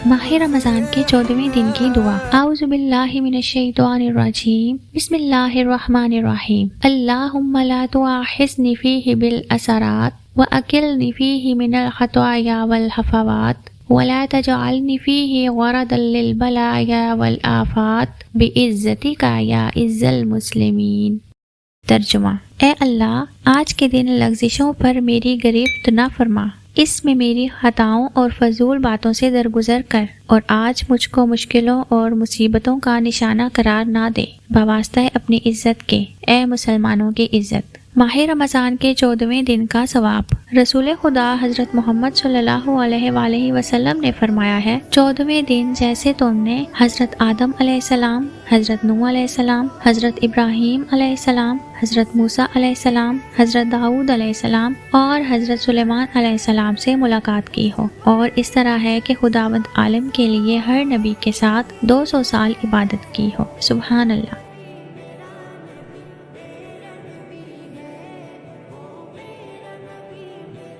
ماہ رمضان کے 14ویں دن کی دعا۔ اعوذ باللہ من الشیطان الرجیم، بسم اللہ الرحمن الرحیم۔ اللہم لا تؤاخذنی فیہ بالاسرات واکلنی فیہ من الخطایا والہفوات ولا تجعلنی فیہ غرضا للبلایا والآفات بعزتک یا عز المسلمین۔ ترجمہ: اے اللہ، آج کے دن لغزشوں پر میری گرفت نہ فرما، اس میں میری خطاؤں اور فضول باتوں سے درگزر کر، اور آج مجھ کو مشکلوں اور مصیبتوں کا نشانہ قرار نہ دے، بواسطہ اپنی عزت کے، اے مسلمانوں کی عزت۔ ماہ رمضان کے 14ویں دن کا ثواب۔ رسول خدا حضرت محمد صلی اللہ علیہ وآلہ وسلم نے فرمایا ہے، 14ویں دن جیسے تم نے حضرت آدم علیہ السلام، حضرت نوح علیہ السلام، حضرت ابراہیم علیہ السلام، حضرت موسیٰ علیہ السلام، حضرت داؤد علیہ السلام اور حضرت سلیمان علیہ السلام سے ملاقات کی ہو، اور اس طرح ہے کہ خداوند عالم کے لیے ہر نبی کے ساتھ 200 سال عبادت کی ہو۔ سبحان اللہ۔